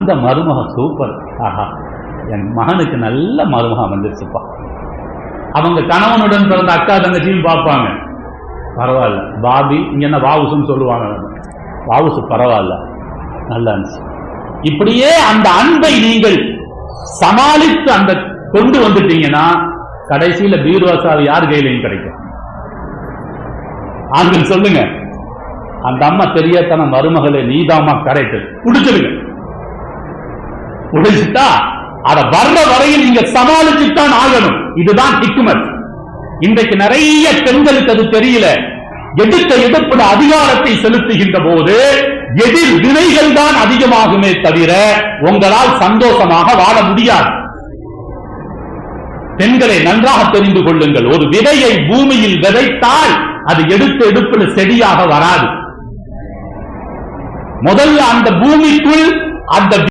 இந்த மருமக சூப்பர், ஆஹா என் மகனுக்கு நல்ல மருமக வந்துருச்சுப்பா. அவங்க கணவனுடன் பிறந்த அக்கா தங்கச்சியும் பார்ப்பாங்க, பரவாயில்ல பாபி, இங்க என்ன வாவுசுன்னு சொல்லுவாங்க, வாவுசு பரவாயில்ல நல்லா இருந்துச்சு. இப்படியே அந்த அன்பை நீங்கள் சமாளித்து அந்த கொண்டு வந்துட்டீங்கன்னா கடைசியில பீர்வாசாவி யார் கையிலையும் கிடைக்கும். ஆண்கள் சொல்லுங்க, அந்த அம்மா தெரியத்தன மருமகளே நீதாமா கரெக்ட், குடிச்சிருங்க. குடிச்சுட்டா அத வர்ற வரையில் நீங்க சமாளிச்சுத்தான் ஆகணும். இதுதான் ஹிக்மத். இன்றைக்கு நிறைய பெண்களுக்கு அது தெரியல. எடுத்த எடுப்புட அதிகாரத்தை செலுத்துகின்ற போது எதிர் வினைகள் தான் அதிகமாகுமே தவிர உங்களால் சந்தோஷமாக வாழ முடியாது. பெண்களை நன்றாக தெரிந்து கொள்ளுங்கள், ஒரு விதையை பூமியில் விதைத்தால் அது எடுத்த எடுப்புல செடியாக வராது. முதல்ல அந்த பூமிக்குள் அந்த